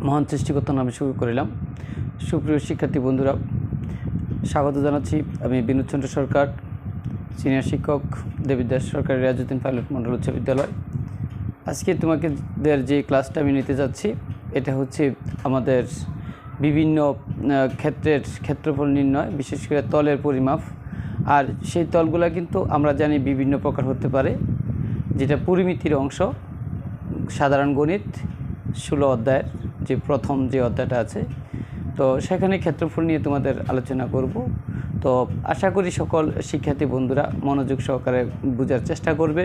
মহান সৃষ্টিকর্তার নামে শুরু করিলাম। সুপ্রিয় শিক্ষার্থী বন্ধুরা, স্বাগত জানাচ্ছি। আমি বিনোদ চন্দ্র সরকার, সিনিয়র শিক্ষক, দেবিদ্যাস সরকারি রিয়াজউদ্দিন পাইলট মডেল উচ্চ বিদ্যালয়। আজকে তোমাদের যে ক্লাসটা আমি নিতে যাচ্ছি, এটা হচ্ছে আমাদের বিভিন্ন ক্ষেত্রের ক্ষেত্রফল নির্ণয়, বিশেষ করে তলের পরিমাপ। আর সেই তলগুলো কিন্তু আমরা জানি বিভিন্ন প্রকার হতে পারে, যেটা পরিমিতির অংশ। সাধারণ গণিত 16 অধ্যায়ের যে প্রথম যে অধ্যায়টা আছে, তো সেখানে ক্ষেত্রফল নিয়ে তোমাদের আলোচনা করব। তো আশা করি সকল শিক্ষার্থী বন্ধুরা মনোযোগ সহকারে বোঝার চেষ্টা করবে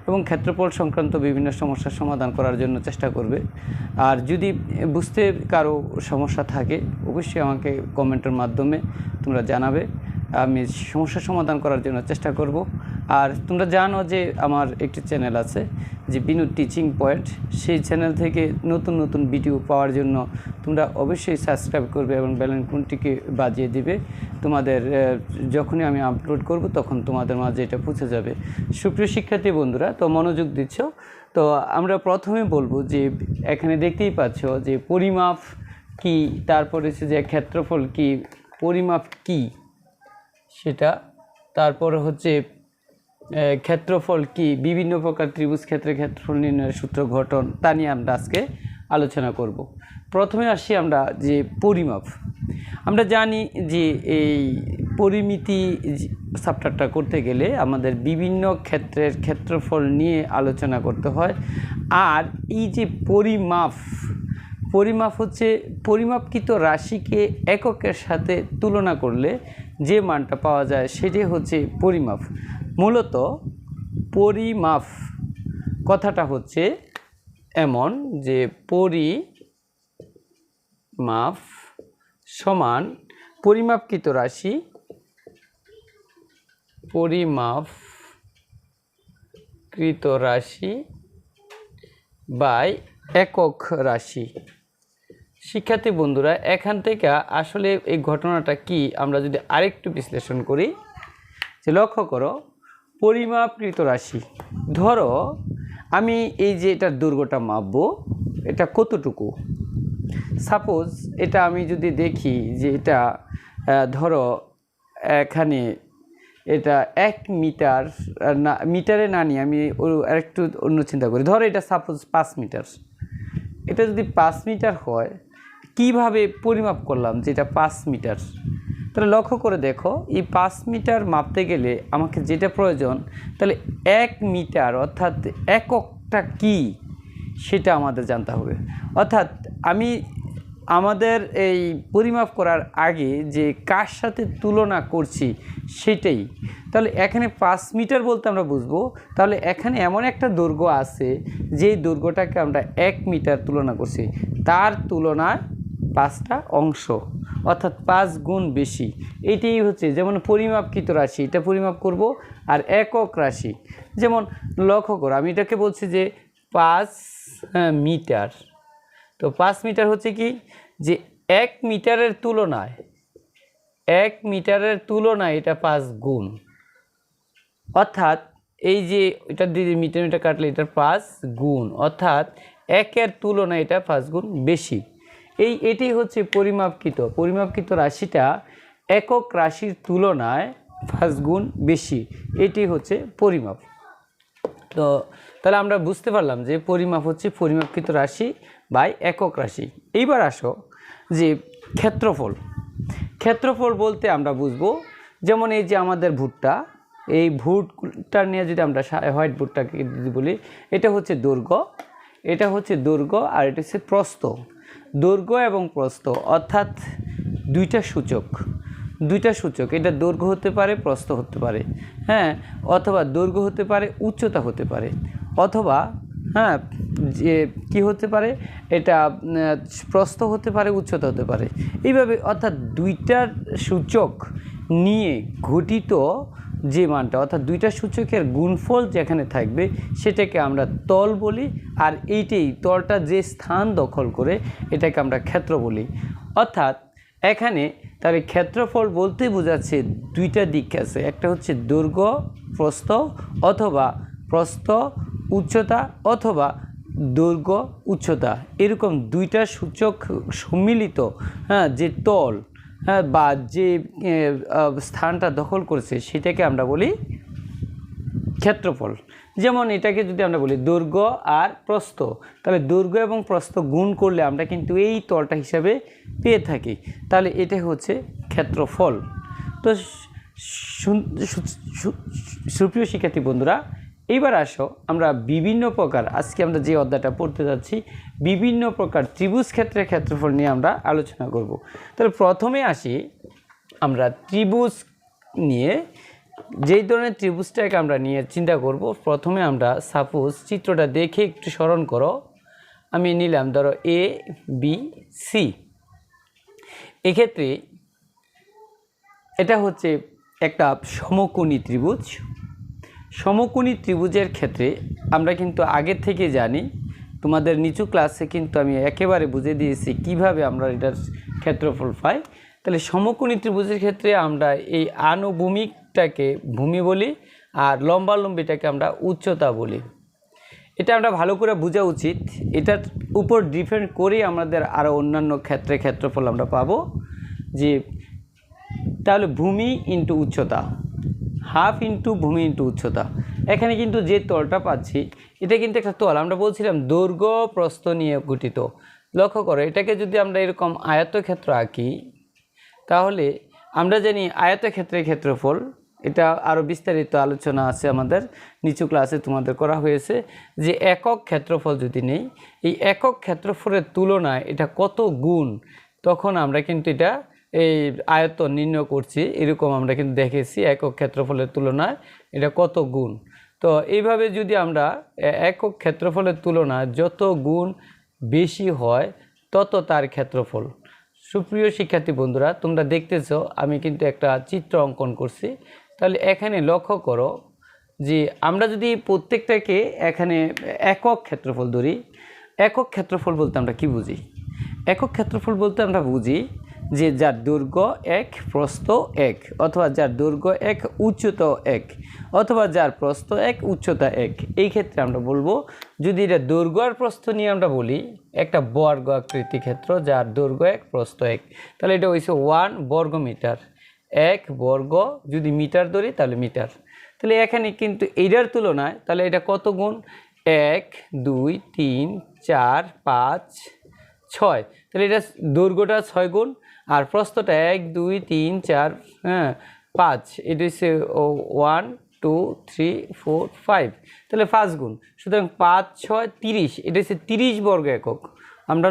এবং ক্ষেত্রফল সংক্রান্ত বিভিন্ন সমস্যার সমাধান করার জন্য চেষ্টা করবে। আর যদি বুঝতে কারো সমস্যা থাকে, অবশ্যই আমাকে কমেন্টের মাধ্যমে তোমরা জানাবে, আমি সমস্যার সমাধান করার জন্য চেষ্টা করব। আর তোমরা জানো যে আমার একটি চ্যানেল আছে, যে বিনোদ টিচিং পয়েন্ট। সেই চ্যানেল থেকে নতুন নতুন ভিডিও পাওয়ার জন্য তোমরা অবশ্যই সাবস্ক্রাইব করবে এবং বেল আইকনটিকে বাজিয়ে দিবে। তোমাদের যখনই আমি আপলোড করব তখন তোমাদের মাঝে এটা পৌঁছে যাবে। সুপ্রিয় শিক্ষার্থী বন্ধুরা, তো মনোযোগ দিচ্ছ। তো আমরা প্রথমে বলবো যে এখানে দেখতেই পাচ্ছ যে পরিমাপ কি, তারপরে হচ্ছে যে ক্ষেত্রফল কি, পরিমাপ কি সেটা, তারপরে হচ্ছে ক্ষেত্রফল কি, বিভিন্ন প্রকার ত্রিভুজ ক্ষেত্রের ক্ষেত্রফল নির্ণয়ের সূত্র গঠন, তা নিয়ে আমরা আজকে আলোচনা করব। প্রথমে আসি আমরা যে পরিমাপ। আমরা জানি যে এই পরিমিতি চ্যাপ্টারটা করতে গেলে আমাদের বিভিন্ন ক্ষেত্রের ক্ষেত্রফল নিয়ে আলোচনা করতে হয়। আর এই যে পরিমাপ হচ্ছে পরিমাপকৃত রাশিকে এককের সাথে তুলনা করলে যে মানটা পাওয়া যায় সেটাই হচ্ছে পরিমাপ। মূলত পরিমাপ কথাটা হচ্ছে এমন যে পরিমাপ সমান পরিমাপকৃত রাশি, পরিমাপকৃত রাশি বাই একক রাশি। শিক্ষার্থী বন্ধুরা, এখান থেকে আসলে এই ঘটনাটা কি আমরা যদি আরেকটু বিশ্লেষণ করি, যে লক্ষ্য করো, পরিমাপকৃত রাশি, ধরো আমি এই যে এটার দৈর্ঘ্যটা মাপবো, এটা কতটুকু। সাপোজ এটা আমি যদি দেখি যে এটা ধরো এখানে এটা 1 মিটার, না মিটারে না নিয়ে আমি আরেকটু অন্য চিন্তা করি, ধরো এটা সাপোজ 5 মিটার। এটা যদি 5 মিটার হয়, কিভাবে পরিমাপ করলাম যে এটা 5 মিটার। তাহলে লক্ষ্য করে দেখো, এই 5 মিটার মাপতে গেলে আমাকে যেটা প্রয়োজন, তাহলে 1 মিটার অর্থাৎ এককটা কি সেটা আমাদের জানতে হবে। অর্থাৎ আমাদের এই পরিমাপ করার আগে যে কার সাথে তুলনা করছি সেটাই। তাহলে এখানে 5 মিটার বলতে আমরা বুঝবো, তাহলে এখানে এমন একটা দৈর্ঘ্য আছে যেই দৈর্ঘ্যটাকে আমরা 1 মিটার তুলনা করছি, তার তুলনায় 5টা অংশ, অর্থাৎ 5 গুণ বেশি। এইটাই হচ্ছে যেমন পরিমাপকৃত রাশি, এটা পরিমাপ করব। আর একক রাশি, যেমন লক্ষ্য করো, আমি এটাকে বলছি যে 5 মিটার। তো 5 মিটার হচ্ছে কি, যে 1 মিটারের তুলনায় এটা 5 গুণ, অর্থাৎ এই যে এটা দিয়ে মিটার কাটলে এটা 5 গুণ, অর্থাৎ 1-এর তুলনায় এটা 5 গুণ বেশি। এটি হচ্ছে পরিমাপকৃত রাশিটা একক রাশির তুলনায় 5 গুণ বেশি, এটি হচ্ছে পরিমাপ। তো তাহলে আমরা বুঝতে পারলাম যে পরিমাপ হচ্ছে পরিমাপকৃত রাশি বাই একক রাশি। এইবার আসো যে ক্ষেত্রফল বলতে আমরা বুঝবো, যেমন এই যে আমাদের ভুট্টা, এই ভুট্টা নিয়ে যদি আমরা হোয়াইট ভুট্টাকে যদি বলি, এটা হচ্ছে দৈর্ঘ্য, আর এটা হচ্ছে প্রস্থ। দৈর্ঘ্য এবং প্রস্থ অর্থাৎ দুইটা সূচক, এটা দৈর্ঘ্য হতে পারে, প্রস্থ হতে পারে, হ্যাঁ, অথবা দৈর্ঘ্য হতে পারে, উচ্চতা হতে পারে, অথবা যে কি হতে পারে, এটা প্রস্থ হতে পারে, উচ্চতা হতে পারে। এইভাবে অর্থাৎ দুইটার সূচক নিয়ে গঠিত যে মানটা, অর্থাৎ দুইটা সূচকের গুণফল যেখানে থাকবে সেটাকে আমরা তল বলি। আর এইটাই তলটা যে স্থান দখল করে এটাকে আমরা ক্ষেত্র বলি। অর্থাৎ এখানে তাহলে ক্ষেত্রফল বলতে বোঝাচ্ছে দুইটা দিক আছে, একটা হচ্ছে দৈর্ঘ্য প্রস্থ, অথবা প্রস্থ উচ্চতা, অথবা দৈর্ঘ্য উচ্চতা এরকম দুইটা সূচক সম্মিলিত যে তল বা যে স্থানটা দখল করছে সেটাকে আমরা বলি ক্ষেত্রফল। যেমন এটাকে যদি আমরা বলি দৈর্ঘ্য আর প্রস্থ, তাহলে দৈর্ঘ্য এবং প্রস্থ গুণ করলে আমরা কিন্তু এই তলটা হিসাবে পেয়ে থাকি, তাহলে এটা হচ্ছে ক্ষেত্রফল। তো সুপ্রিয় শিক্ষার্থী বন্ধুরা, এইবার আসো আমরা বিভিন্ন প্রকার, আজকে আমরা যে অধ্যায়টা পড়তে যাচ্ছি বিভিন্ন প্রকার ত্রিভুজ ক্ষেত্রের ক্ষেত্রফল নিয়ে আমরা আলোচনা করব। তাহলে প্রথমে আসি আমরা ত্রিভুজ নিয়ে। যেই ধরনের ত্রিভুজটাকে আমরা নিয়ে চিন্তা করব, প্রথমে আমরা সাপোজ চিত্রটা দেখে একটু স্মরণ করো। আমি নিলাম ধরো এ বি সি। এক্ষেত্রে এটা হচ্ছে একটা সমকোণী ত্রিভুজ। সমকোণী ত্রিভুজের ক্ষেত্রে আমরা কিন্তু আগে থেকে জানি, তোমাদের নিচু ক্লাসে কিন্তু আমি একেবারে বুঝিয়ে দিয়েছি কিভাবে আমরা এটার ক্ষেত্রফল পাই। তাহলে সমকোণী ত্রিভুজের ক্ষেত্রে আমরা এই আনুভূমিকটাকে ভূমি বলি আর লম্বালম্বিটাকে আমরা উচ্চতা বলি। এটা আমরা ভালো করে বোঝা উচিত। এটার উপর ডিপেন্ড করেই আমাদের আরও অন্যান্য ক্ষেত্রে ক্ষেত্রফল আমরা পাবো। যে তাহলে ভূমি ইন্টু উচ্চতা, হাফ ইন্টু ভূমি ইন্টু উচ্চতা। এখানে কিন্তু যে তলটা পাচ্ছি এটা কিন্তু একটা তল, আমরা বলছিলাম দৈর্ঘ্য প্রস্থ নিয়ে গঠিত। লক্ষ্য করো, এটাকে যদি আমরা এরকম আয়তক্ষেত্র আঁকি তাহলে আমরা জানি আয়তক্ষেত্রের ক্ষেত্রফল, এটা আরও বিস্তারিত আলোচনা আছে আমাদের নিচু ক্লাসে তোমাদের করা হয়েছে, যে একক ক্ষেত্রফল যদি নেই, এই একক ক্ষেত্রফলের তুলনায় এটা কত গুণ, তখন আমরা কিন্তু এটা এই আয়তন নির্ণয় করছি। এরকম আমরা কিন্তু দেখেছি একক ক্ষেত্রফলের তুলনায় এটা কত গুণ। তো এইভাবে যদি আমরা একক ক্ষেত্রফলের তুলনায় যত গুণ বেশি হয় তত তার ক্ষেত্রফল। সুপ্রিয় শিক্ষার্থী বন্ধুরা, তোমরা দেখতেছো আমি কিন্তু একটা চিত্র অঙ্কন করছি। তাহলে এখানে লক্ষ্য করো যে আমরা যদি প্রত্যেকটাকে এখানে একক ক্ষেত্রফল ধরি, একক ক্ষেত্রফল বলতে আমরা কি বুঝি? একক ক্ষেত্রফল বলতে আমরা বুঝি যে যার দৈর্ঘ্য এক, প্রস্থ এক, অথবা যার দৈর্ঘ্য এক, উচ্চতা এক, অথবা যার প্রস্থ এক, উচ্চতা এক। এই ক্ষেত্রে আমরা বলবো, যদি এটা দৈর্ঘ্য আর প্রস্থ নিয়ে আমরা বলি, একটা বর্গ আকৃতি ক্ষেত্র যার দৈর্ঘ্য এক, প্রস্থ এক, তাহলে এটা হয়েছে 1 বর্গ মিটার। এক বর্গ যদি মিটার ধরি তাহলে মিটার। তাহলে এখানে কিন্তু এইটার তুলনায় তাহলে এটা কত গুণ? 1 2 3 4 5 6। তাহলে এটা দৈর্ঘ্যটা 6 গুণ আর প্রস্থটা 1 2 3 4 5, এটা হচ্ছে 1 2 3 4 5, তাহলে 5 গুণ। সুতরাং 5 6 30, এটা হচ্ছে 30 বর্গ একক। আমরা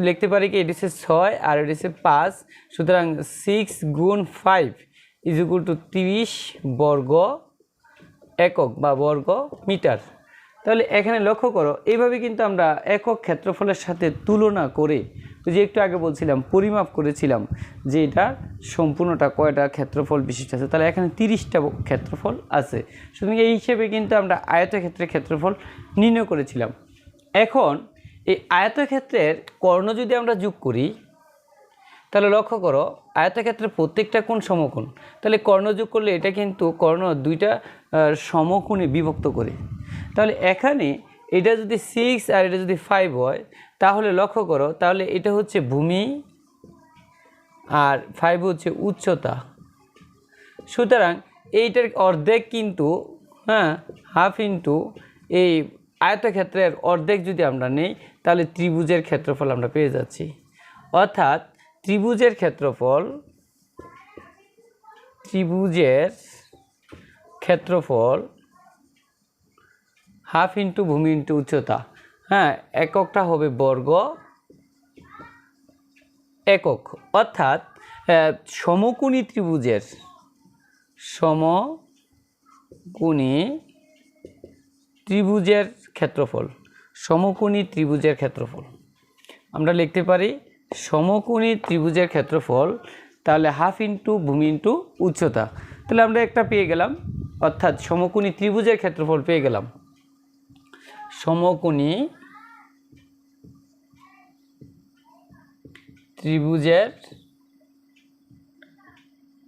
লিখতে পারি কি, এটা হচ্ছে 6 আর এটা হচ্ছে 5, সুতরাং 6 গুণ 5 ইজ ইকুয়াল টু 30 বর্গ একক বা বর্গ মিটার। তাহলে এখানে লক্ষ্য করো, এইভাবে কিন্তু আমরা একক ক্ষেত্রফলের সাথে তুলনা করে, তো যে একটু আগে বলছিলাম পরিমাপ করেছিলাম যে এটা সম্পূর্ণটা কয়টা ক্ষেত্রফল বিশিষ্ট আছে, তাহলে এখানে 30টা ক্ষেত্রফল আছে। সুতরাং এই হিসেবে কিন্তু আমরা আয়তক্ষেত্রের ক্ষেত্রফল নির্ণয় করেছিলাম। এখন এই আয়তক্ষেত্রের কর্ণ যদি আমরা যোগ করি, তাহলে লক্ষ্য করো আয়তক্ষেত্রের প্রত্যেকটা কোণ সমকোণ, তাহলে কর্ণ যোগ করলে এটা কিন্তু কর্ণ দুইটা সমকোণে বিভক্ত করে। তাহলে এখানে এটা যদি 6 আর এটা যদি 5 হয়, তাহলে লক্ষ্য করো, তাহলে এটা হচ্ছে ভূমি আর 5 হচ্ছে উচ্চতা। সুতরাং এইটার অর্ধেক কিন্তু হাফ ইন্টু এই আয়তক্ষেত্রের অর্ধেক যদি আমরা নেই, তাহলে ত্রিভুজের ক্ষেত্রফল আমরা পেয়ে যাচ্ছি। অর্থাৎ ত্রিভুজের ক্ষেত্রফল হাফ ইন্টু ভূমি ইন্টু উচ্চতা। এককটা হবে বর্গ একক। অর্থাৎ সমকোণী ত্রিভুজের ক্ষেত্রফল, সমকোণী ত্রিভুজের ক্ষেত্রফল আমরা লিখতে পারি সমকোণী ত্রিভুজের ক্ষেত্রফল, তাহলে হাফ ইন্টু ভূমি ইন্টু উচ্চতা। তাহলে আমরা একটা পেয়ে গেলাম, অর্থাৎ সমকোণী ত্রিভুজের ক্ষেত্রফল পেয়ে গেলাম। সমকোণী ত্রিভুজের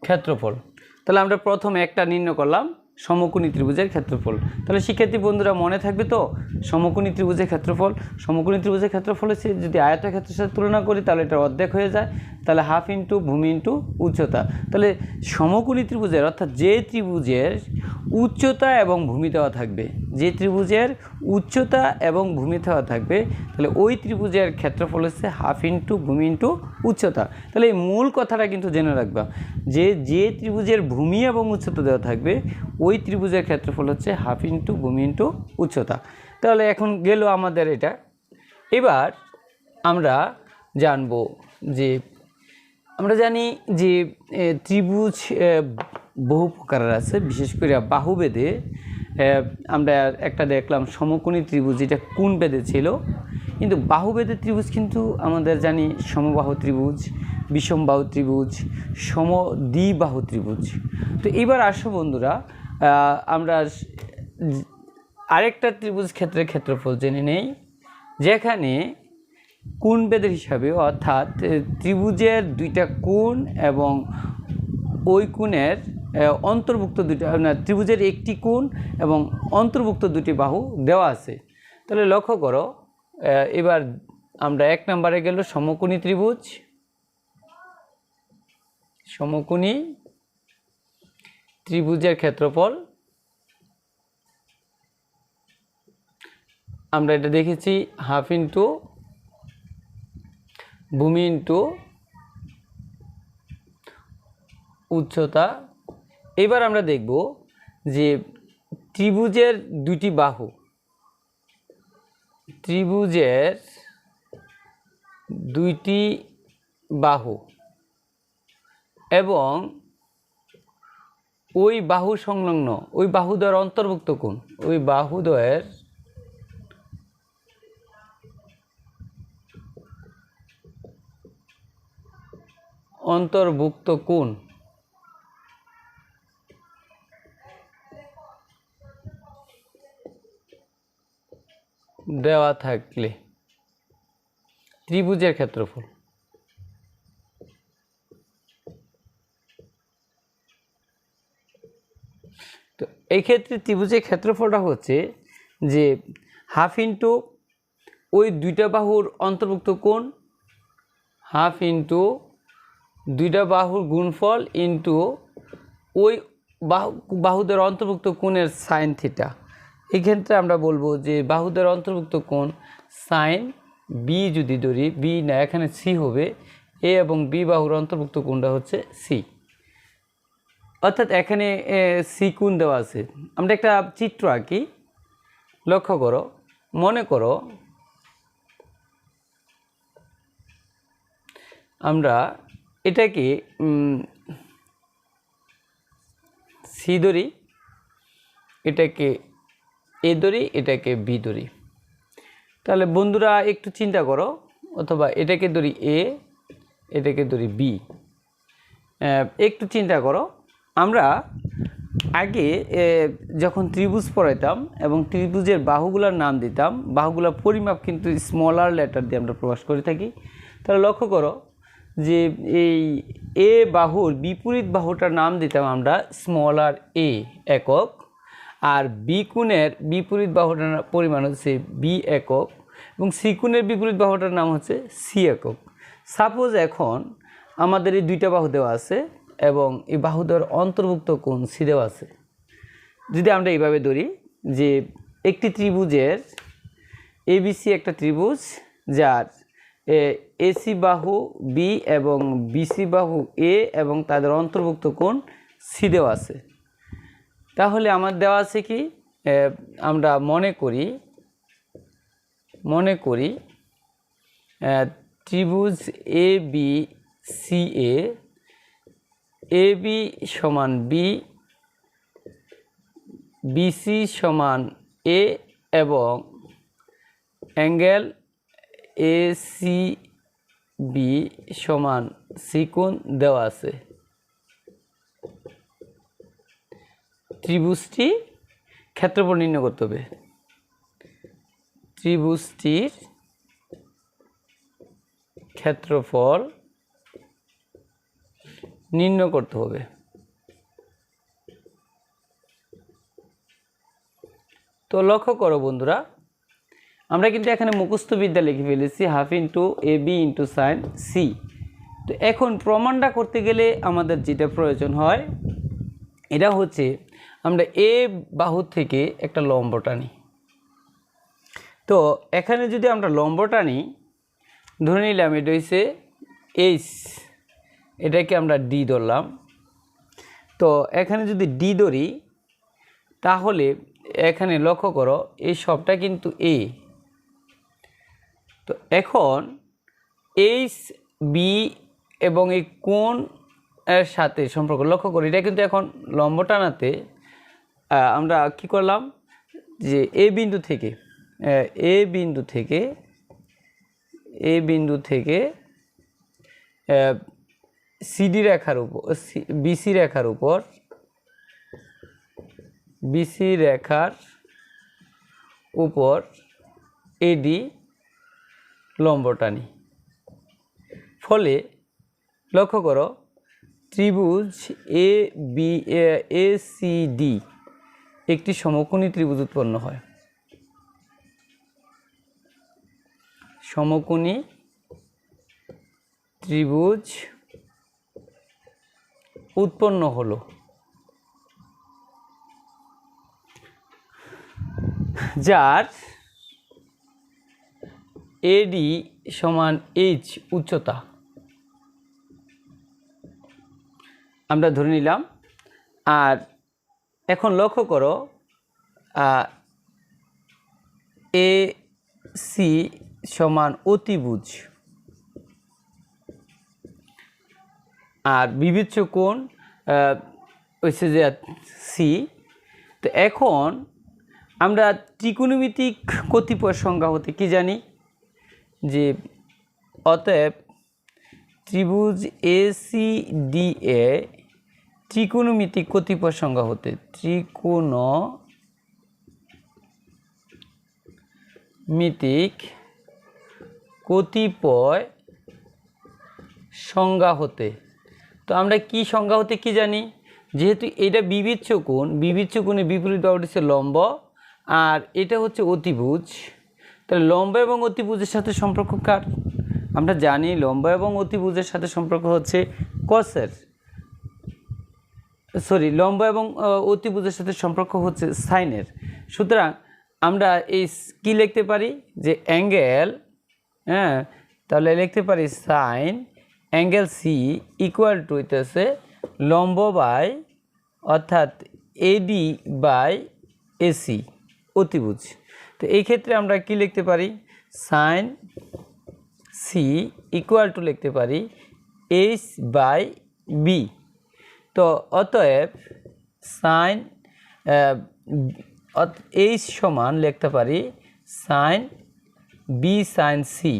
ক্ষেত্রফল, তাহলে আমরা প্রথমে একটা নির্ণয় করলাম, সমকোণী ত্রিভুজের ক্ষেত্রফল। তাহলে শিক্ষার্থী বন্ধুরা মনে থাকবে তো, সমকোণী ত্রিভুজের ক্ষেত্রফল, সমকোণী ত্রিভুজের ক্ষেত্রফল হচ্ছে যদি আয়তক্ষেত্রের সাথে তুলনা করি তাহলে এটা অর্ধেক হয়ে যায়, তাহলে হাফ ইন্টু ভূমি ইন্টু উচ্চতা। তাহলে সমকোণী ত্রিভুজের অর্থাৎ যে ত্রিভুজের উচ্চতা এবং ভূমি দেওয়া থাকবে, যে ত্রিভুজের উচ্চতা এবং ভূমি দেওয়া থাকবে, তাহলে ওই ত্রিভুজের ক্ষেত্রফল হচ্ছে হাফ ইন্টু ভূমি ইন্টু উচ্চতা। তাহলে এই মূল কথাটা কিন্তু জেনে রাখবা যে ত্রিভুজের ভূমি এবং উচ্চতা দেওয়া থাকবে ওই ত্রিভুজের ক্ষেত্রফল হচ্ছে হাফ ইন্টু ভূমি ইন্টু উচ্চতা। তাহলে এখন গেল আমাদের এটা। এবার আমরা জানব যে আমরা জানি যে ত্রিভুজ বহু প্রকারের আছে, বিশেষ করে বাহুবেদে আমরা একটা দেখলাম সমকোণী ত্রিভুজ, যেটা কোণ বেদে ছিল, কিন্তু বাহুবেদের ত্রিভুজ কিন্তু আমাদের জানি সমবাহু ত্রিভুজ, বিষমবাহু ত্রিভুজ, সমদ্বিবাহু ত্রিভুজ। তো এবার আসো বন্ধুরা আমরা আরেকটা ত্রিভুজ ক্ষেত্রের ক্ষেত্রফল জেনে নেই, যেখানে কোণ বেদের হিসাবে, অর্থাৎ ত্রিভুজের দুইটা কোণ এবং ওই কোণের অন্তর্ভুক্ত দুইটা, ত্রিভুজের একটি কোণ এবং অন্তর্ভুক্ত দুটি বাহু দেওয়া আছে। তাহলে লক্ষ্য করো, এবার আমরা 1 নম্বরে গেল সমকোণী ত্রিভুজ, সমকোণী ত্রিভুজের ক্ষেত্রফল আমরা এটা দেখেছি হাফ ইন্টু ভূমি ইন্টু উচ্চতা। এবার আমরা দেখব যে ত্রিভুজের দুটি বাহু, ত্রিভুজের দুইটি বাহু এবং ওই বাহু সংলগ্ন, ওই বাহুদ্বয়ের অন্তর্ভুক্ত কোণ, ওই বাহুদ্বয়ের অন্তর্ভুক্ত কোণ দেওয়া থাকলে ত্রিভুজের ক্ষেত্রফল। তো এই ক্ষেত্রে ত্রিভুজের ক্ষেত্রফলটা হচ্ছে যে হাফ ইন্টু ওই দুইটা বাহুর অন্তর্ভুক্ত কোণ, হাফ ইন্টু দুইটা বাহুর গুণফল ইন্টু ওই বাহুদের অন্তর্ভুক্ত কোণের সাইন থিটা। এই ক্ষেত্রে আমরা বলবো যে বাহুদের অন্তর্ভুক্ত কোণ সাইন বি যদি ধরি, বি না এখানে সি হবে, এ এবং বি বাহুর অন্তর্ভুক্ত কোণটা হচ্ছে সি, অর্থাৎ এখানে সি কোণ দেওয়া আছে। আমরা একটা চিত্র আঁকি, লক্ষ্য করো, মনে করো আমরা এটাকে সি ধরি, এটাকে এ ধরি, এটাকে বি ধরি। তাহলে বন্ধুরা একটু চিন্তা করো, অথবা এটাকে ধরি এ, এটাকে ধরি বি, একটু চিন্তা করো। আমরা আগে যখন ত্রিভুজ পড়াইতাম এবং ত্রিভুজের বাহুগুলোর নাম দিতাম, বাহুগুলোর পরিমাপ কিন্তু স্মলার লেটার দিয়ে আমরা প্রকাশ করে থাকি। তাহলে লক্ষ্য করো যে এই এ বাহুর বিপরীত বাহুটার নাম দিতাম আমরা স্মলার এ একক, আর বি কোণের বিপরীত বাহুটার পরিমাণ হচ্ছে বি একক, এবং সি কোণের বিপরীত বাহুটার নাম হচ্ছে সি একক। সাপোজ এখন আমাদের এই দুইটা বাহু দেওয়া আছে এবং এই বাহুদের অন্তর্ভুক্ত কোণ সি দেওয়া আছে। যদি আমরা এইভাবে ধরি যে একটি ত্রিভুজের এবিসি একটা ত্রিভুজ, যার এসি বাহু বি এবং বিসি বাহু এ এবং তাদের অন্তর্ভুক্ত কোণ সি দেওয়া আছে। তাহলে আমার দেওয়া আছে কি, আমরা মনে করি ত্রিভুজ A B C A B সমান বি, বিসি সমান এ এবং অ্যাঙ্গেল এ সি বি সমান সি কোণ দেওয়া আছে। ত্রিভুজটি ক্ষেত্রফল নির্ণয় করতে হবে, ত্রিভুজটির ক্ষেত্রফল নির্ণয় করতে হবে। তো লক্ষ্য করো বন্ধুরা, আমরা কিন্তু এখানে মুখস্থ বিদ্যা লিখে ফেলেছি half into A B into sign C. তো এখন প্রমাণটা করতে গেলে আমাদের যেটা প্রয়োজন হয় এটা হচ্ছে আমরা এ বাহু থেকে একটা লম্ব টানি। তো এখানে যদি আমরা লম্ব টানি, ধরে নিলাম এটা হচ্ছে এইচ, এটাকে আমরা ডি ধরলাম। তো এখানে যদি ডি ধরি তাহলে এখানে লক্ষ্য করো এই সবটা কিন্তু এ। তো এখন এইচ বি এবং এই কোণ এর সাথে সম্পর্ক লক্ষ্য করি, এটা কিন্তু এখন লম্ব টানাতে আমরা কি করলাম যে এ বিন্দু থেকে সিডি রেখার উপর বিসি রেখার উপর এডি লম্ব টানি। ফলে লক্ষ্য করো ত্রিভুজ A B A C D একটি সমকোণী ত্রিভুজ উৎপন্ন হয়। সমকোণী ত্রিভুজ উৎপন্ন হলো, যার এডি সমান এইচ উচ্চতা আমরা ধরে নিলাম। আর এখন লক্ষ্য করো এ সি সমান অতিভুজ আর বিবিচ্য কোণ হচ্ছে যে সি। তো এখন আমরা ত্রিকোণমিতিক কতিপয় সংজ্ঞা হতে কি জানি যে অতএব ত্রিভুজ এ সি ডি এ ত্রিকোণমিতিক কতিপয় সংজ্ঞা হতে ত্রিকোণমিতিক কতিপয় সংজ্ঞা হতে। তো আমরা কি সংজ্ঞা হতে কি জানি, যেহেতু এটা বিবিচ্য কোণের বিপরীত বাহুটি হচ্ছে লম্ব আর এটা হচ্ছে অতিভুজ, তাহলে লম্ব এবং অতিভুজের সাথে সম্পর্ক কার? আমরা জানি লম্ব এবং অতিভুজের সাথে সম্পর্ক হচ্ছে কসের, লম্ব এবং অতিভুজের সাথে সম্পর্ক হচ্ছে সাইনের। সুতরাং আমরা এই কি লিখতে পারি যে অ্যাঙ্গেল, তাহলে লিখতে পারি sine angle C equal to হইতেছে লম্ব বাই অর্থাৎ এডি বাই এসি অতিভুজ। তো এই ক্ষেত্রে আমরা কি লিখতে পারি সাইন সি ইকুয়াল টু লিখতে পারি এইচ বাই বি। তো অতএব সাইন এইচ সমান লিখতে পারি সাইন বি সাইন সি।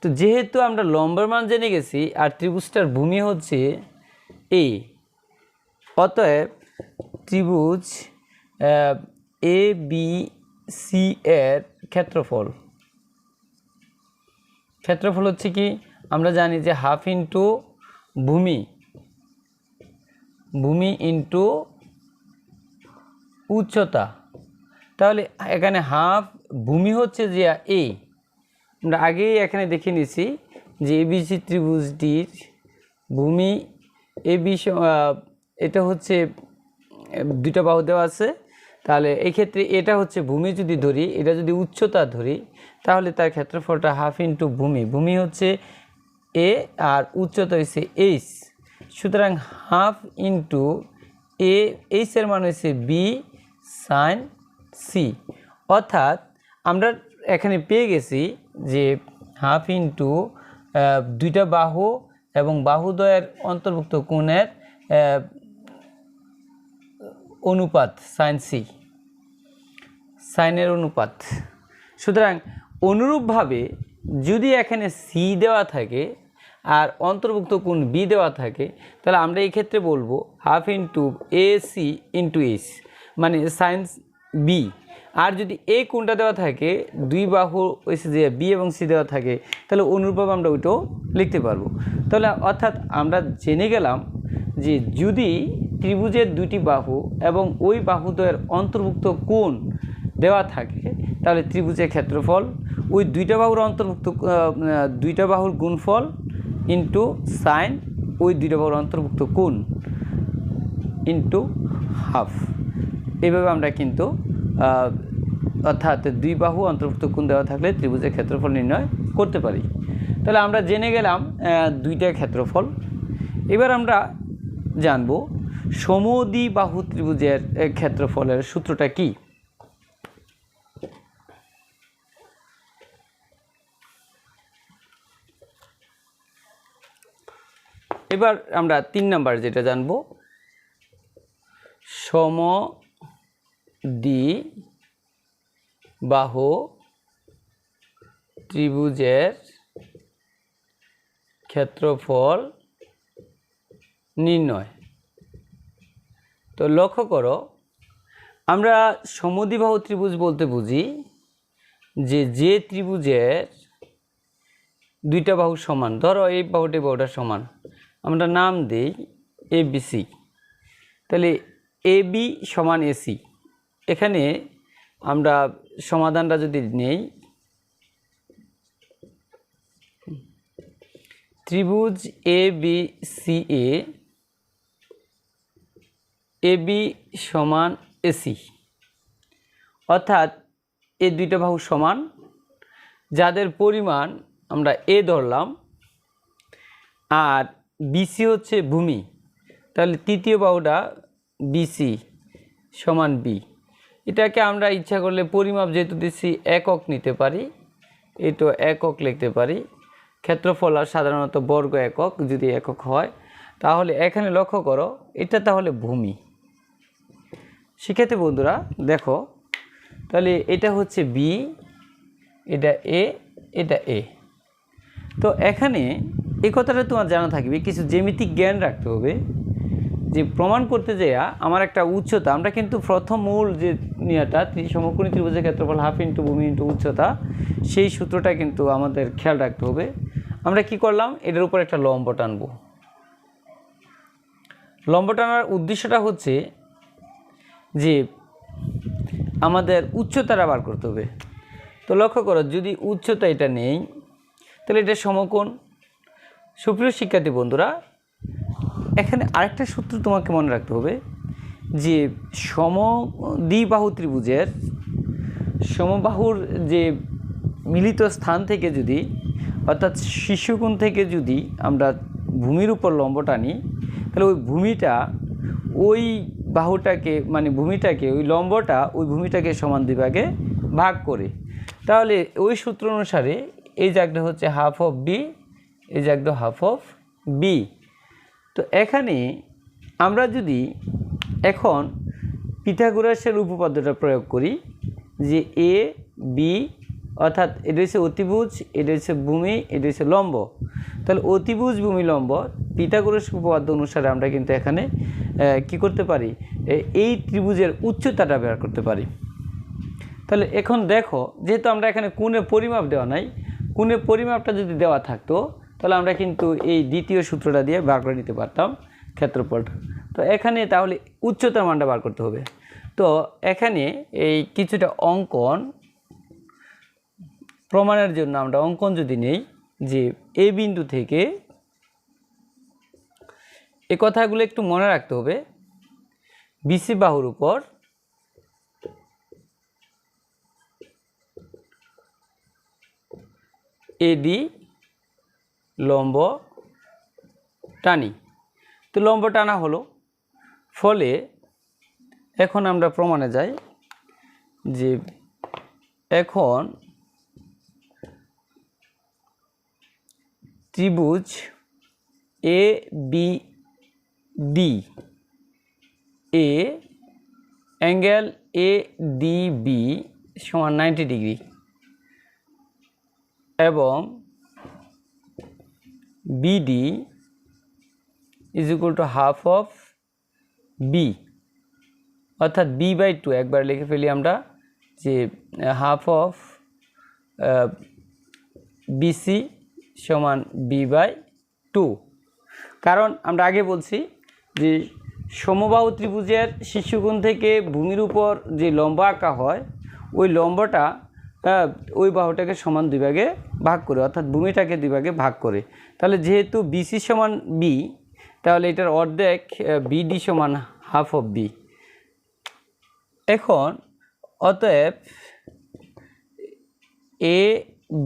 তো যেহেতু আমরা লম্বের মান জেনে গেছি আর ত্রিভুজটার ভূমি হচ্ছে এ, অতএব ত্রিভুজ এ বি সি এর ক্ষেত্রফল হচ্ছে কি, আমরা জানি যে হাফ ইন্টু ভূমি ইন্টু উচ্চতা। তাহলে এখানে হাফ ভূমি হচ্ছে যে এ, আমরা আগেই এখানে দেখে নিছি যে এবিসি ত্রিভুজটির ভূমি এবি এটা হচ্ছে দুইটা বাহু দেওয়া আছে। তাহলে এই ক্ষেত্রে এটা হচ্ছে ভূমি যদি ধরি, এটা যদি উচ্চতা ধরি তাহলে তার ক্ষেত্রফলটা হাফ ইন্টু ভূমি হচ্ছে এ আর উচ্চতা হচ্ছে এইচ। সুতরাং হাফ ইন্টু এইচ এর মান হচ্ছে বি সাইন সি। অর্থাৎ আমরা এখানে পেয়ে গেছি যে হাফ ইন্টু দুইটা বাহু এবং বাহুদ্বয়ের অন্তর্ভুক্ত কোণের অনুপাত সাইনের অনুপাত। সুতরাং অনুরূপভাবে যদি এখানে সি দেওয়া থাকে আর অন্তর্ভুক্ত কোণ বি দেওয়া থাকে তাহলে আমরা এই ক্ষেত্রে বলবো half into A C into H মানে সাইন বি। আর যদি এই কোণটা দেওয়া থাকে দুই বাহু হচ্ছে যে বি এবং সি দেওয়া থাকে তাহলে অনুরূপভাবে আমরা ওইটাও লিখতে পারবো। তাহলে অর্থাৎ আমরা জেনে গেলাম যে যদি ত্রিভুজের দুটি বাহু এবং ওই বাহুদ্বয়ের অন্তর্ভুক্ত কোণ দেওয়া থাকে, তাহলে ত্রিভুজের ক্ষেত্রফল ওই দুইটা বাহুর অন্তর্ভুক্ত দুইটা বাহুর গুণফল ইন্টু সাইন ওই দুইটা বাহুর অন্তর্ভুক্ত কোণ ইন্টু হাফ। এইভাবে আমরা কিন্তু অর্থাৎ দুই বাহু অন্তর্ভুক্ত কোণ দেওয়া থাকলে ত্রিভুজের ক্ষেত্রফল নির্ণয় করতে পারি। তাহলে আমরা জেনে গেলাম দুইটা ক্ষেত্রফল। এবার আমরা জানব সমদ্বিবাহু ত্রিভুজের ক্ষেত্রফলের সূত্রটা কি। এবার আমরা 3 নাম্বার যেটা জানব, সমদ্বিবাহু ত্রিভুজের ক্ষেত্রফল নির্ণয়। তো লক্ষ্য করো, আমরা সমদ্বিবাহু ত্রিভুজ বলতে বুঝি যে ত্রিভুজের দুইটা বাহু সমান, ধরো এই বাহুটি বাহুটা সমান, আমরা নাম দিই ABC। তাহলে AB সমান AC। এখানে আমরা সমাধানটা যদি নেই, ত্রিভুজ ABCA AB সমান AC, অর্থাৎ এই দুইটা বাহু সমান, যাদের পরিমাণ আমরা A ধরলাম, আর BC হচ্ছে ভূমি। তাহলে তৃতীয় বাহুটা BC সমান B। এটাকে আমরা ইচ্ছা করলে পরিমাপ যেহেতু দিচ্ছি একক নিতে পারি, এটা একক লিখতে পারি। ক্ষেত্রফল আর সাধারণত বর্গ একক যদি একক হয়, তাহলে এখানে লক্ষ্য করো এটা তাহলে ভূমি। শিক্ষার্থী বন্ধুরা দেখো, তাহলে এটা হচ্ছে B, এটা A, এটা A। তো এখানে এই কথাটা তোমার জানা থাকবে, কিছু জ্যামিতিক জ্ঞান রাখতে হবে যে প্রমাণ করতে যাইয়া আমার একটা উচ্চতা, আমরা কিন্তু প্রথম মূল যে নিয়াটা সমকোণী ত্রিভুজের ক্ষেত্রফল হাফ ইন্টু ভূমি ইন্টু উচ্চতা, সেই সূত্রটা কিন্তু আমাদের খেয়াল রাখতে হবে। আমরা কি করলাম, এটার উপর একটা লম্ব টানব। লম্ব টানার উদ্দেশ্যটা হচ্ছে যে আমাদের উচ্চতাটা বার করতে হবে। তো লক্ষ্য করো, যদি উচ্চতা এটা নেই তাহলে এটা সমকোণ। সুপ্রিয় শিক্ষার্থী বন্ধুরা, এখানে আরেকটা সূত্র তোমাকে মনে রাখতে হবে যে সমদ্বিবাহু ত্রিভুজের সমবাহুর যে মিলিত স্থান থেকে যদি, অর্থাৎ শীর্ষকোণ থেকে যদি আমরা ভূমির উপর লম্ব টানি, তাহলে ওই ভূমিটা ওই বাহুটাকে মানে ভূমিটাকে ওই লম্বটা ওই ভূমিটাকে সমান দুই ভাগে ভাগ করে, তাহলে ওই সূত্র অনুসারে এই জায়গাটা হচ্ছে হাফ অফ বি, এই জায়গাটা হাফ অফ বি। তো এখানে আমরা যদি এখন পিথাগোরাসের উপপাদ্যটা প্রয়োগ করি যে এ বি, অর্থাৎ এটা হচ্ছে অতিভুজ, এটা হচ্ছে ভূমি, এটা হচ্ছে লম্ব, তাহলে অতিভুজ ভূমি লম্ব পিথাগোরাস উপপাদ্য অনুসারে আমরা কিন্তু এখানে কি করতে পারি, এই ত্রিভুজের উচ্চতাটা বের করতে পারি। তাহলে এখন দেখো, যেহেতু আমরা এখানে কোণের পরিমাপ দেওয়া নাই, কোণের পরিমাপটা যদি দেওয়া থাকতো তাহলে আমরা কিন্তু এই দ্বিতীয় সূত্রটা দিয়ে বার করে নিতে পারতাম ক্ষেত্রফলটা। তো এখানে তাহলে উচ্চতার মানটা বার করতে হবে। তো এখানে এই কিছুটা অঙ্কন প্রমাণের জন্য আমরা অঙ্কন যদি নেই যে এই বিন্দু থেকে, এই কথাগুলো একটু মনে রাখতে হবে, বিসি বাহুর উপর এডি লম্ব টানি। তো লম্ব টানা হলো, ফলে এখন আমরা প্রমাণে যাই যে এখন ত্রিভুজ এ বি ডি এ অ্যাঙ্গেল এ ডি বি সমান 90 ডিগ্রি এবং BD is equal to half of B, অর্থাৎ b/2 একবার লিখে ফেলি আমরা যে হাফ অফ বিসি সমান b/2। কারণ আমরা আগে বলছি যে সমবাহু ত্রিভুজের শীর্ষকোণ থেকে ভূমির উপর যে লম্ব আঁকা হয় ওই লম্বটা ওই বাহুটাকে সমান 2 ভাগে ভাগ করে, অর্থাৎ ভূমিটাকে 2 ভাগে ভাগ করে। তাহলে যেহেতু বিসি সমান বি, তাহলে এটার অর্ধেক বিডি সমান হাফ অফ বি। এখন অতএব এ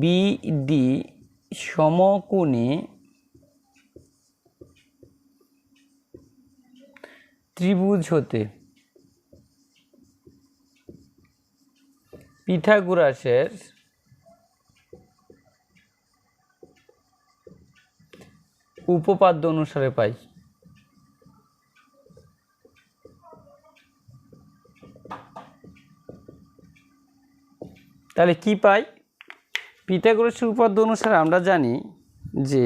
বি ডি সমকোণী ত্রিভুজ হতে পিথাগোরাসের উপপাদ্য অনুসারে পাই। তাহলে কি পাই? পিথাগোরাসের উপপাদ্য অনুসারে আমরা জানি যে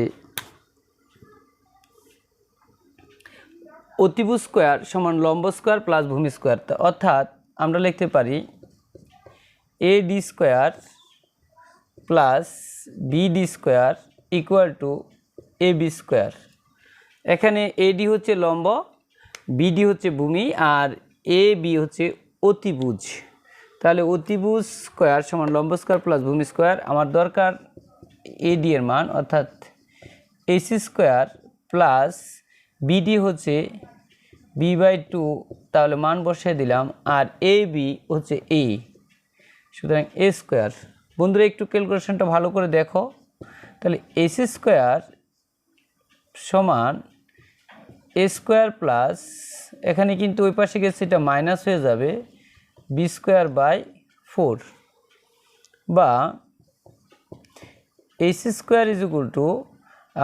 অতিভুজ স্কোয়ার সমান লম্ব স্কোয়ার প্লাস ভূমি স্কোয়ার, অর্থাৎ আমরা লিখতে পারি A D square plus BD square equal to A B square. এখানে এডি হচ্ছে লম্ব, বিডি হচ্ছে ভূমি, আর এ বি হচ্ছে অতিভুজ। তাহলে অতিভুজ স্কোয়ার সমান লম্ব স্কোয়ার প্লাস ভূমি স্কোয়ার। আমার দরকার এডি এর মান, অর্থাৎ এসি স্কোয়ার প্লাস বিডি হচ্ছে বি/2, তাহলে মান বসিয়ে দিলাম, আর এ বি হচ্ছে এ, সুতরাং এ স্কোয়ার। বন্ধুরা একটু ক্যালকুলেশনটা ভালো করে দেখো। তাহলে এসি স্কোয়ার সমান এ স্কোয়ার প্লাস, এখানে কিন্তু ওই পাশে গেছে এটা মাইনাস হয়ে যাবে, বি স্কোয়ার বাই 4, বা AC square is equal to,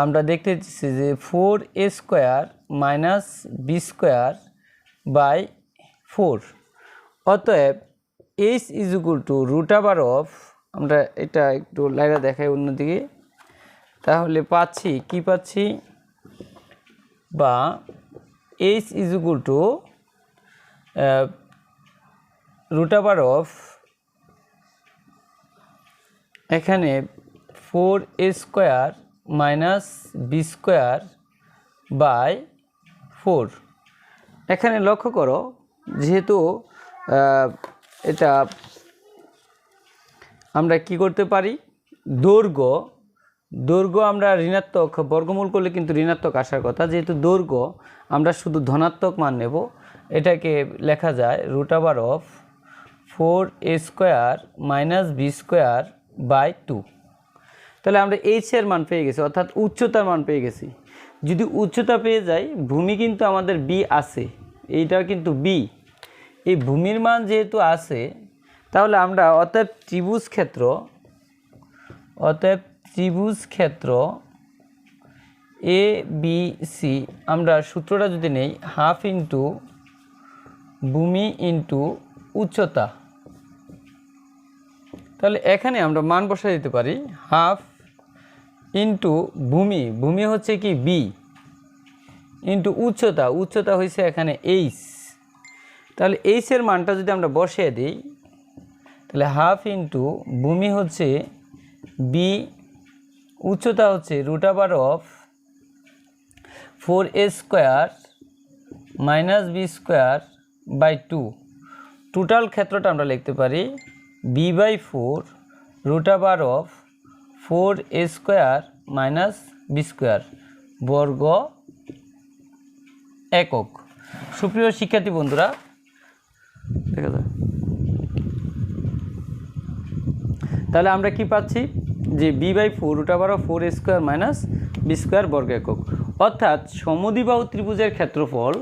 আমরা দেখতে পাচ্ছি যে 4a square minus B square by 4। অতএব এইচ ইজ ইকুয়াল টু √, আমরা এটা একটু লাইনে দেখাই অন্যদিকে, তাহলে পাচ্ছি কি পাচ্ছি, বা এইচ ইজ ইকুয়াল টু √, এখানে 4a square minus B square by 4। এখানে লক্ষ্য করো, যেহেতু এটা আমরা কি করতে পারি, দৈর্ঘ্য আমরা ঋণাত্মক বর্গমূল করলে কিন্তু ঋণাত্মক আসার কথা, যেহেতু দৈর্ঘ্য আমরা শুধু ধনাত্মক মান নেব, এটাকে লেখা যায় √, 4a square minus B square by 2। তাহলে আমরা এইচ এর মান পেয়ে গেছি, অর্থাৎ উচ্চতার মান পেয়ে গেছি। যদি উচ্চতা পেয়ে যাই, ভূমি কিন্তু আমাদের বি আছে, এইটা কিন্তু বি, এই ভূমির মান যেহেতু আছে, তাহলে আমরা অতএব ত্রিভুজ ক্ষেত্র এ বি সি, আমরা সূত্রটা যদি নেই, হাফ ইন্টু ভূমি ইন্টু উচ্চতা, তাহলে এখানে আমরা মান বসাই দিতে পারি হাফ ইন্টু ভূমি হচ্ছে কি বি, ইন্টু উচ্চতা হয়েছে এখানে এইচ। তাহলে এইচের মানটা যদি আমরা বসিয়ে দিই, তাহলে হাফ ইন্টু ভূমি হচ্ছে বি, উচ্চতা হচ্ছে √, 4a square minus B square by 2। Total ক্ষেত্রটা আমরা লিখতে পারি b/4 √, 4a square minus B square বর্গ একক। সুপ্রিয় শিক্ষার্থী বন্ধুরা, দেখা যায়, তাহলে আমরা কি পাচ্ছি যে b/4 √, 4a square minus B square বর্গ একক, অর্থাৎ সমদ্বিবাহু ত্রিভুজের ক্ষেত্রফল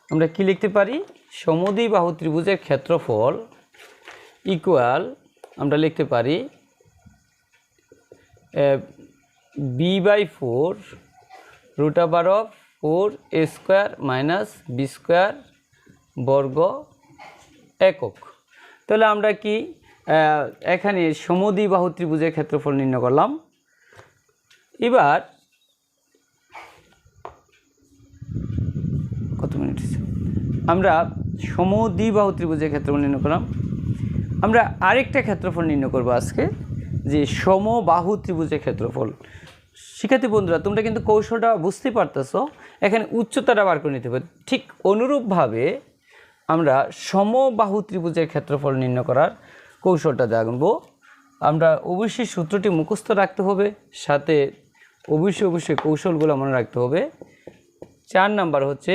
আমরা কি লিখতে পারি, সমদ্বিবাহু ত্রিভুজের ক্ষেত্রফল ইকুয়াল আমরা লিখতে পারি b/4 √, 4a square minus B square বর্গ একক। তাহলে আমরা কি এখানে সমদ্বিবাহু ত্রিভুজের ক্ষেত্রফল নির্ণয় করলাম। এবার কত মিনিট, আমরা সমদ্বিবাহু ত্রিভুজের ক্ষেত্রফল নির্ণয় করলাম। আমরা আরেকটা ক্ষেত্রফল নির্ণয় করব আজকে, যে সমবাহু ত্রিভুজের ক্ষেত্রফল। শিক্ষার্থী বন্ধুরা, তোমরা কিন্তু কৌশলটা বুঝতে পারতেছো, এখানে উচ্চতাটা বার করে নিতে হবে। ঠিক অনুরূপভাবে আমরা সমবাহু ত্রিভুজের ক্ষেত্রফল নির্ণয় করার কৌশলটা জানবো। আমরা অবশ্যই সূত্রটি মুখস্থ রাখতে হবে, সাথে অবশ্যই কৌশলগুলো মনে রাখতে হবে। 4 নাম্বার হচ্ছে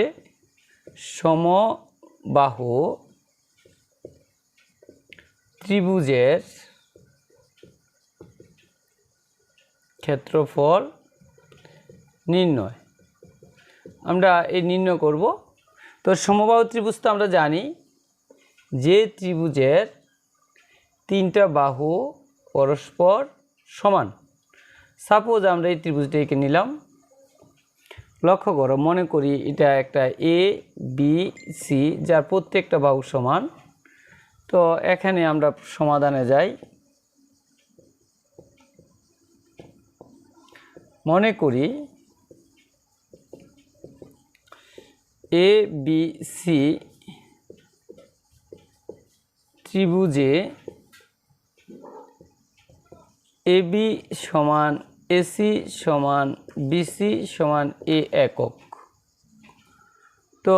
সমবাহু ত্রিভুজের ক্ষেত্রফল নির্ণয়। আমরা এই নির্ণয় করব। তো সমবাহু ত্রিভুজ তো আমরা জানি যে ত্রিভুজের 3টা বাহু পরস্পর সমান। সাপোজ আমরা এই ত্রিভুজটিকে নিলাম, লক্ষ্য করো, মনে করি এটা একটা এ বি সি যার প্রত্যেকটা বাহু সমান। তো এখানে আমরা সমাধানে যাই। মনে করি A B C ত্রিভুজে A B সমান এসি সমান বিসি সমান এ একক। তো